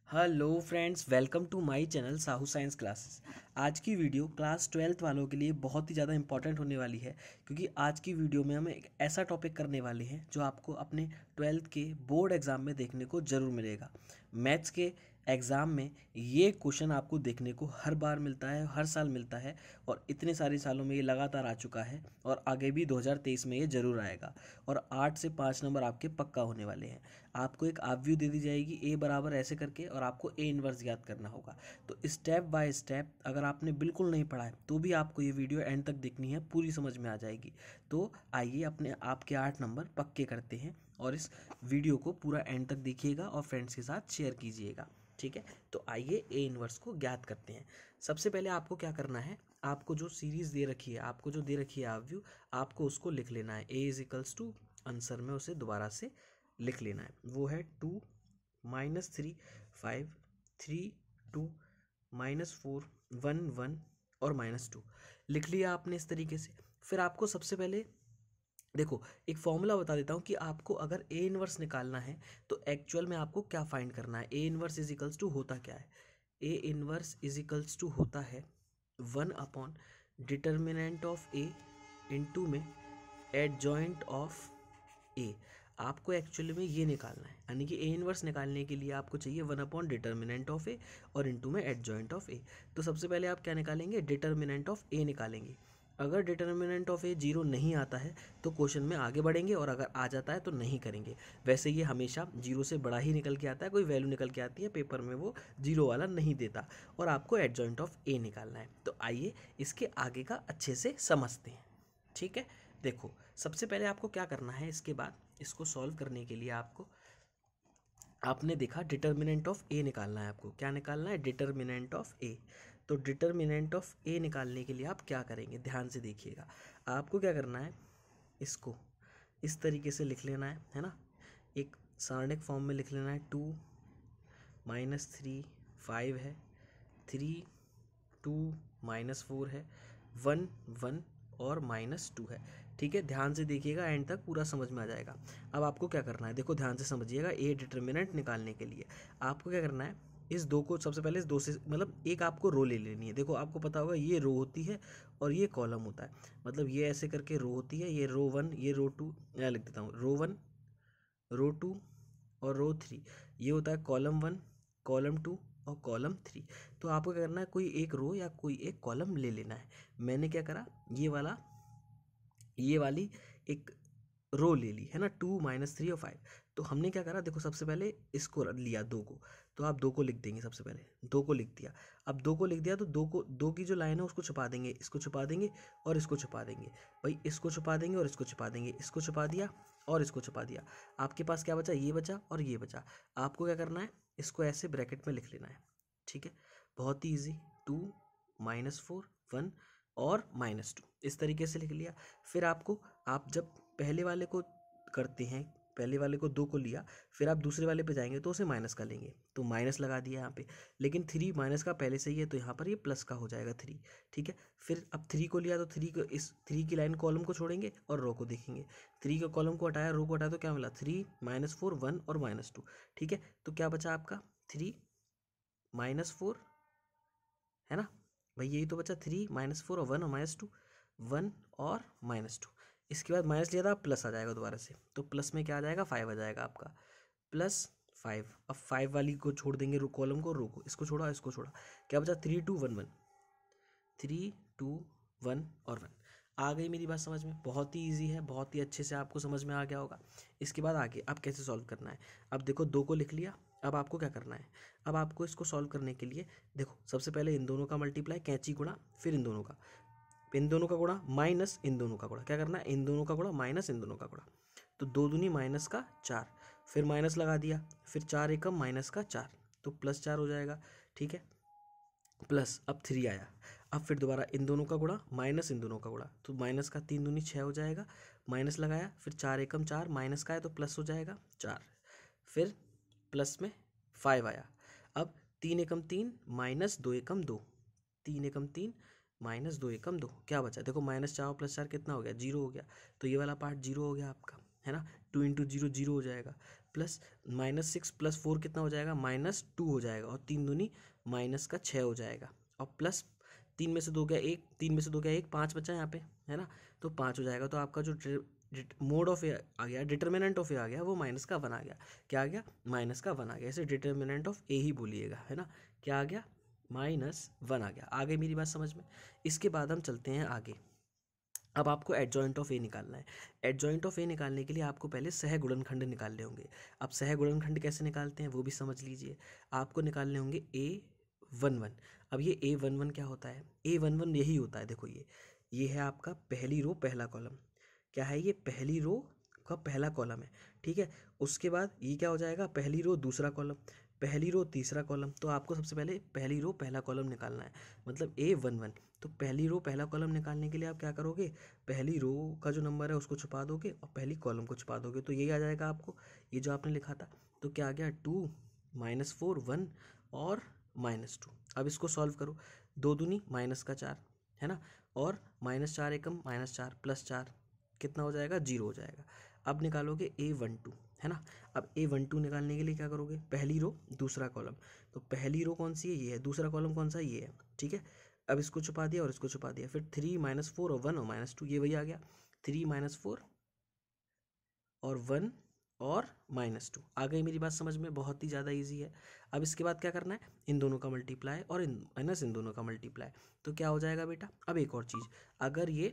Hello friends, welcome to my channel Sahu science classes. आज की video class 12th वालों के लिए बहुत ही ज़्यादा इंपॉर्टेंट होने वाली है, क्योंकि आज की वीडियो में हम एक ऐसा टॉपिक करने वाले हैं जो आपको अपने 12th के बोर्ड एग्ज़ाम में देखने को ज़रूर मिलेगा। मैथ्स के एग्ज़ाम में ये क्वेश्चन आपको देखने को हर बार मिलता है, हर साल मिलता है, और इतने सारे सालों में ये लगातार आ चुका है और आगे भी 2023 में ये ज़रूर आएगा। और 8 से 5 नंबर आपके पक्का होने वाले हैं। आपको एक आपव्यू दे दी जाएगी ए बराबर ऐसे करके, और आपको ए इनवर्स याद करना होगा। तो स्टेप बाय स्टेप अगर आपने बिल्कुल नहीं पढ़ा है तो भी आपको ये वीडियो एंड तक देखनी है, पूरी समझ में आ जाएगी। तो आइए अपने आपके 8 नंबर पक्के करते हैं, और इस वीडियो को पूरा एंड तक देखिएगा और फ्रेंड्स के साथ शेयर कीजिएगा। ठीक है, तो आइए ए इनवर्स को ज्ञात करते हैं। सबसे पहले आपको क्या करना है, आपको जो सीरीज दे रखी है, आपको जो दे रखी है आपव्यू, आपको उसको लिख लेना है। ए इज इक्वल्स टू आंसर में उसे दोबारा से लिख लेना है। वो है 2 -3 5 3 2 -4 1 1 और -2 लिख लिया आपने इस तरीके से। फिर आपको सबसे पहले देखो, एक फॉर्मूला बता देता हूँ कि आपको अगर ए इनवर्स निकालना है तो एक्चुअल में आपको क्या फाइंड करना है। A inverse is equals to होता क्या है, A inverse is equals to होता है 1 डिटर्मिनेंट ऑफ ए इंटू में एडजॉइंट ऑफ ए। आपको एक्चुअली में ये निकालना है, यानी कि ए इनवर्स निकालने के लिए आपको चाहिए 1/डिटर्मिनेंट ऑफ ए और इंटू में एडजॉइंट ऑफ ए। तो सबसे पहले आप क्या निकालेंगे, डिटर्मिनेंट ऑफ ए निकालेंगे। अगर डिटर्मिनेंट ऑफ ए जीरो नहीं आता है तो क्वेश्चन में आगे बढ़ेंगे, और अगर आ जाता है तो नहीं करेंगे। वैसे ये हमेशा जीरो से बड़ा ही निकल के आता है, कोई वैल्यू निकल के आती है पेपर में, वो जीरो वाला नहीं देता। और आपको एडजॉइंट ऑफ ए निकालना है। तो आइए इसके आगे का अच्छे से समझते हैं। ठीक है, देखो सबसे पहले आपको क्या करना है, इसके बाद इसको सॉल्व करने के लिए आपने देखा डिटर्मिनेंट ऑफ ए निकालना है। आपको क्या निकालना है, डिटर्मिनेंट ऑफ ए। तो डिटर्मिनेंट ऑफ ए निकालने के लिए आप क्या करेंगे, ध्यान से देखिएगा। आपको क्या करना है, इसको इस तरीके से लिख लेना है ना। एक सारणिक फॉर्म में लिख लेना है। 2 -3 5 है, 3 2 -4 है, 1 1 और -2 है। ठीक है, ध्यान से देखिएगा, एंड तक पूरा समझ में आ जाएगा। अब आपको क्या करना है, देखो ध्यान से समझिएगा। ए डिटर्मिनेंट निकालने के लिए आपको क्या करना है, इस दो को सबसे पहले इस दो से मतलब एक आपको रो ले लेनी है। देखो आपको पता होगा ये रो होती है और ये कॉलम होता है। मतलब ये ऐसे करके रो होती है, ये रो 1, ये रो 2, मैं लिख देता हूँ, रो 1 रो 2 और रो 3। ये होता है कॉलम 1, कॉलम 2 और कॉलम 3। तो आपको क्या करना है, कोई एक रो या कोई एक कॉलम ले लेना है। मैंने क्या करा, ये वाली एक रो ले ली है ना, 2 -3 और 5। तो हमने क्या करा, देखो सबसे पहले इसको लिया, दो को। तो आप दो को लिख देंगे, सबसे पहले दो को लिख दिया। अब दो को लिख दिया तो दो की जो लाइन है उसको छुपा देंगे, इसको छुपा देंगे और इसको छुपा देंगे। भाई इसको छुपा देंगे और इसको छुपा देंगे, इसको छुपा दिया और इसको छुपा दिया। आपके पास क्या बचा, ये बचा और ये बचा। आपको क्या करना है, इसको ऐसे ब्रैकेट में लिख लेना है। ठीक है, बहुत ही ईजी। 2 -4 1 और -2 इस तरीके से लिख लिया। फिर आप जब पहले वाले को करते हैं, पहले वाले को दो को लिया, फिर आप दूसरे वाले पे जाएंगे तो उसे माइनस का लेंगे, तो माइनस लगा दिया यहाँ पे। लेकिन 3 माइनस का पहले से ही है तो यहाँ पर ये प्लस का हो जाएगा 3। ठीक है, फिर अब 3 को लिया तो 3 को, इस 3 की लाइन कॉलम को छोड़ेंगे और रो को देखेंगे। 3 का कॉलम को हटाया, रो को हटाया तो क्या मिला, 3 -4 1 और -2। ठीक है, तो क्या बचा आपका 3 -4, है ना भाई, यही तो बचा। 3 -4 और 1 और -2, 1 और -2। इसके बाद माइनस लिया था, प्लस आ जाएगा दोबारा से, तो प्लस में क्या आ जाएगा, 5 आ जाएगा आपका, +5। अब 5 वाली को छोड़ देंगे, रो कॉलम को, रो को, इसको छोड़ा इसको छोड़ा, क्या बचा, 3 2 1 1, 3 2 1 और 1। आ गई मेरी बात समझ में, बहुत ही ईजी है, बहुत ही अच्छे से आपको समझ में आ गया होगा। इसके बाद आगे अब कैसे सॉल्व करना है। अब देखो दो को लिख लिया, अब आपको क्या करना है, अब आपको इसको सॉल्व करने के लिए देखो सबसे पहले इन दोनों का मल्टीप्लाई, कैंची गुणा, फिर इन दोनों का गुणा माइनस इन दोनों का गुणा। क्या करना है, इन दोनों का गुणा माइनस इन दोनों का गुणा। तो 2 दूनी माइनस का 4, फिर माइनस लगा दिया, फिर 4 एकम माइनस का 4, तो +4 हो जाएगा। ठीक है, प्लस अब 3 आया। अब फिर दोबारा इन दोनों का गुणा माइनस इन दोनों का गुणा, तो माइनस का 3 दूनी 6 हो जाएगा। माइनस लगाया, फिर 4 एकम 4, माइनस का है तो प्लस हो जाएगा 4। फिर प्लस में 5 आया। अब 3 एकम 3 -2 एकम 2, 3 एकम 3 -2 एकम 2, क्या बचा, देखो -4 + 4 कितना हो गया, 0 हो गया। तो ये वाला पार्ट 0 हो गया आपका, है ना। 2 × 0 0 हो जाएगा। प्लस -6 + 4 कितना हो जाएगा, -2 हो जाएगा, और 3 दूनी -6 हो जाएगा, और प्लस 3 में से 2 गया 1, 3 में से 2 गया 1, 5 बचा यहाँ पे, है ना, तो 5 हो जाएगा। तो आपका जो मोड ऑफ ए आ गया, डिटर्मिनेंट ऑफ ए आ गया, वो -1 आ गया। क्या आ गया, -1 आ गया। ऐसे डिटर्मिनेंट ऑफ ए ही बोलिएगा, है ना। क्या आ गया, -1 आ गया। आ गई मेरी बात समझ में। इसके बाद हम चलते हैं आगे। अब आपको एडजॉइंट ऑफ ए निकालना है। एडजॉइंट ऑफ ए निकालने के लिए आपको पहले सह गुणनखंड निकालने होंगे। अब सह गुणनखंड कैसे निकालते हैं वो भी समझ लीजिए। आपको निकालने होंगे A11। अब ये A11 क्या होता है, A11 यही होता है, देखो ये है आपका पहली रो पहला कॉलम। क्या है ये, पहली रो का पहला कॉलम है, ठीक है। उसके बाद ये क्या हो जाएगा, पहली रो दूसरा कॉलम, पहली रो तीसरा कॉलम। तो आपको सबसे पहले पहली रो पहला कॉलम निकालना है, मतलब A11। तो पहली रो पहला कॉलम निकालने के लिए आप क्या करोगे, पहली रो का जो नंबर है उसको छुपा दोगे और पहली कॉलम को छुपा दोगे, तो यही आ जाएगा आपको, ये जो आपने लिखा था। तो क्या आ गया, 2 -4 1 और -2। अब इसको सॉल्व करो, 2 दूनी -4, है ना, और -4 एकम -4 +4 कितना हो जाएगा, 0 हो जाएगा। अब निकालोगे A12, है ना। अब A12 निकालने के लिए क्या करोगे, पहली रो दूसरा कॉलम। तो पहली रो कौन सी है, ये है, दूसरा कॉलम कौन सा, ये है, ठीक है। अब इसको छुपा दिया और इसको छुपा दिया, फिर 3 -4 और 1 और -2, ये वही आ गया, 3 -4 और 1 और -2। आ गई मेरी बात समझ में, बहुत ही ज़्यादा इजी है। अब इसके बाद क्या करना है, इन दोनों का मल्टीप्लाई और इन दोनों का मल्टीप्लाई। तो क्या हो जाएगा बेटा, अब एक और चीज़, अगर ये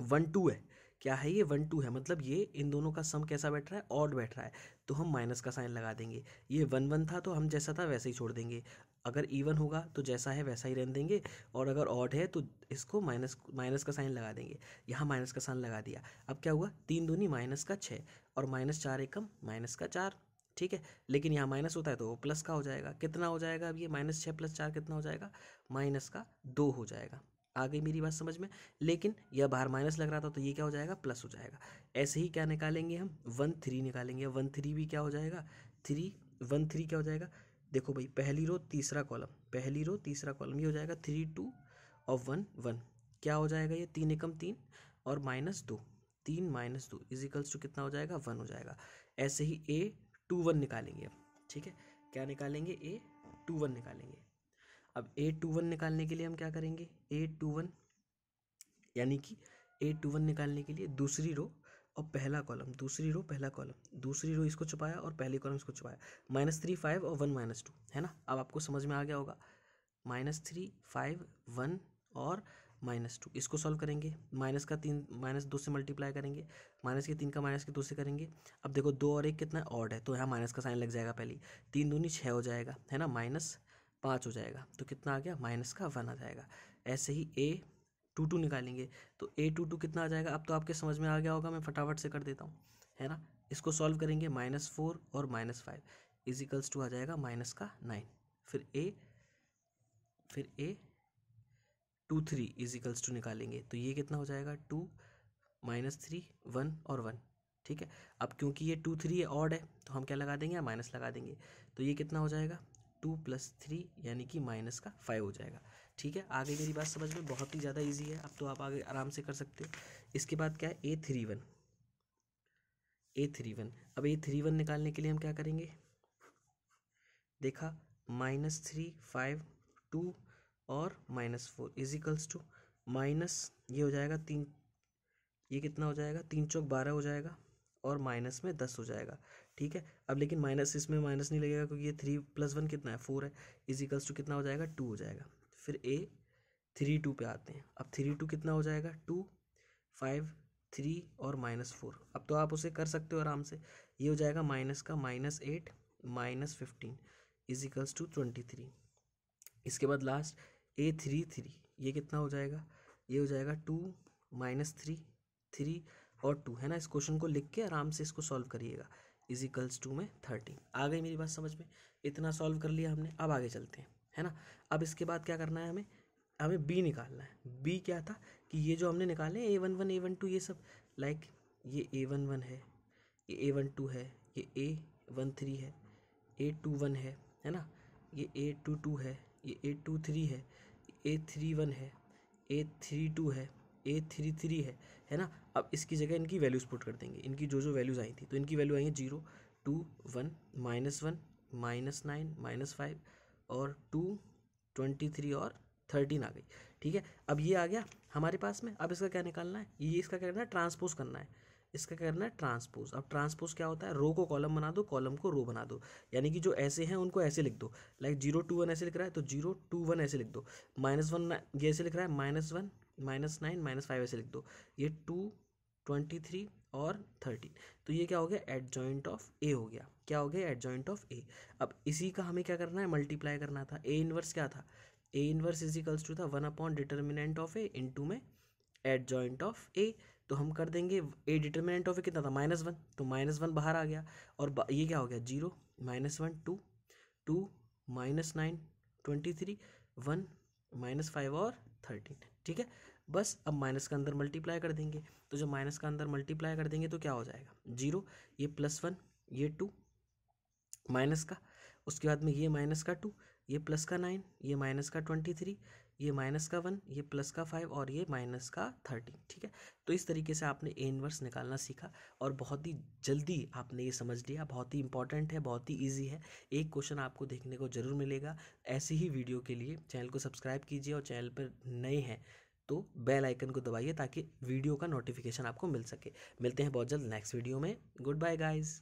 1 2 है, क्या है ये 1 2 है, मतलब ये इन दोनों का सम कैसा बैठ रहा है, ऑड बैठ रहा है, तो हम माइनस का साइन लगा देंगे। ये 1 1 था तो हम जैसा था वैसे ही छोड़ देंगे। अगर इवन होगा तो जैसा है वैसा ही रहने देंगे, और अगर ऑड है तो इसको माइनस का साइन लगा देंगे। यहाँ माइनस का साइन लगा दिया। अब क्या हुआ, 3 दूनी -6 और -4 एकम -4, ठीक है। लेकिन यहाँ माइनस होता है तो वो प्लस का हो जाएगा। कितना हो जाएगा, अब ये -6 + 4 कितना हो जाएगा, -2 हो जाएगा। आ गई मेरी बात समझ में। लेकिन यह बाहर माइनस लग रहा था तो ये क्या हो जाएगा, प्लस हो जाएगा। ऐसे ही क्या निकालेंगे हम, 1 3 निकालेंगे। 1 3 भी क्या हो जाएगा, 1 3 क्या हो जाएगा, देखो भाई, पहली रो तीसरा कॉलम, पहली रो तीसरा कॉलम, ये हो जाएगा 3 2 और 1 1। क्या हो जाएगा, ये 3 एकम 3 और -2, 3 -2 इजिकल्स टू कितना हो जाएगा, 1 हो जाएगा। ऐसे ही A21 निकालेंगे अब, ठीक है। क्या निकालेंगे, A21 निकालेंगे। अब A21 निकालने के लिए हम क्या करेंगे, A21 यानी कि A21 निकालने के लिए दूसरी रो और पहला कॉलम, दूसरी रो पहला कॉलम, दूसरी रो इसको छुपाया और पहली कॉलम इसको छुपाया, -3 5 और 1 -2, है ना। अब आपको समझ में आ गया होगा, -3 5 1 और -2, इसको सॉल्व करेंगे। -2 से मल्टीप्लाई करेंगे, -3 का -2 से करेंगे। अब देखो 2 और 1 कितना ऑड है, तो यहाँ माइनस का साइन लग जाएगा पहले, 3 दूनी 6 हो जाएगा, है ना, -5 हो जाएगा, तो कितना आ गया, -1 आ जाएगा। ऐसे ही A22 निकालेंगे, तो A22 कितना आ जाएगा, अब तो आपके समझ में आ गया होगा, मैं फटाफट से कर देता हूँ, है ना। इसको सॉल्व करेंगे, -4 और -5 इजिकल्स टू आ जाएगा -9। फिर A23 इजिकल्स टू निकालेंगे, तो ये कितना हो जाएगा, 2 -3 1 और 1, ठीक है। अब क्योंकि ये 2 3 ऑड है तो हम क्या लगा देंगे, माइनस लगा देंगे, तो ये कितना हो जाएगा, 2 + 3 यानी कि -5 हो जाएगा, ठीक है। आगे मेरी बात समझ में, बहुत ही ज़्यादा इजी है, अब तो आप आगे आराम से कर सकते हो। इसके बाद क्या है, A31। अब A31 निकालने के लिए हम क्या करेंगे, देखा, -3 5 2 और -4 इजिकल्स टू माइनस, ये हो जाएगा 3, ये कितना हो जाएगा, 3 चौक 12 हो जाएगा और माइनस में 10 हो जाएगा, ठीक है। अब लेकिन माइनस, इसमें माइनस नहीं लगेगा क्योंकि ये 3 + 1 कितना है, 4 है, इजिकल्स टू कितना हो जाएगा, 2 हो जाएगा। फिर A32 पे आते हैं। अब 32 कितना हो जाएगा, 2 5 3 और -4। अब तो आप उसे कर सकते हो आराम से, ये हो जाएगा माइनस का -8 -15 इजिकल्स टू 23। इसके बाद लास्ट A33, ये कितना हो जाएगा, ये हो जाएगा 2 -3 3 और 2, है ना। इस क्वेश्चन को लिख के आराम से इसको सॉल्व करिएगा, इजिकल्स टू में 13। आ गई मेरी बात समझ में, इतना सॉल्व कर लिया हमने। अब आगे चलते हैं, है ना। अब इसके बाद क्या करना है, हमें बी निकालना है। बी क्या था कि ये जो हमने निकाले A11 A12 ये सब, लाइक ये A11 है, ये A12 है, ये A13 है, A21 है ना, ये A22 है, ये A23 है, A31 है, A32 है, A33 है ना। अब इसकी जगह इनकी वैल्यूज पुट कर देंगे, इनकी जो जो वैल्यूज आई थी, तो इनकी वैल्यू आई है 0 2 1 -1 -9 -5 और 2 23 और 13 आ गई। ठीक है, अब ये आ गया हमारे पास में। अब इसका क्या निकालना है, ये इसका क्या करना है, ट्रांसपोज करना है। इसका क्या करना है, ट्रांसपोज। अब ट्रांसपोज क्या होता है, रो को कॉलम बना दो, कॉलम को रो बना दो। यानी कि जो ऐसे हैं उनको ऐसे लिख दो, लाइक 0 2 1 ऐसे लिख रहा है तो 0 2 1 ऐसे लिख दो। -1 ये ऐसे लिख रहा है, -1 -9 -5 ऐसे लिख दो। ये 2 23 और 13, तो ये क्या हो गया, एडजॉइंट ऑफ ए हो गया। क्या हो गया, एडजॉइंट ऑफ ए। अब इसी का हमें क्या करना है, मल्टीप्लाई करना था। ए इनवर्स क्या था, A inverse is equals to था 1 upon determinant of A into में एडजॉइंट ऑफ ए। तो हम कर देंगे, ए डिटर्मिनेंट ऑफ ए कितना था, -1, तो -1 बाहर आ गया। और ये क्या हो गया, 0 -1 2 2 -9 23 1 -5 और 13। ठीक है, बस अब माइनस का अंदर मल्टीप्लाई कर देंगे। तो जब माइनस का अंदर मल्टीप्लाई कर देंगे तो क्या हो जाएगा, 0, ये +1, ये 2 माइनस का, उसके बाद में ये -2, ये +9, ये -23, ये -1, ये +5 और ये -13। ठीक है, तो इस तरीके से आपने ए इनवर्स निकालना सीखा और बहुत ही जल्दी आपने ये समझ लिया। बहुत ही इंपॉर्टेंट है, बहुत ही ईजी है। एक क्वेश्चन आपको देखने को जरूर मिलेगा। ऐसी ही वीडियो के लिए चैनल को सब्सक्राइब कीजिए और चैनल पर नए हैं तो बेल आइकन को दबाइए ताकि वीडियो का नोटिफिकेशन आपको मिल सके। मिलते हैं बहुत जल्द नेक्स्ट वीडियो में। Good bye guys.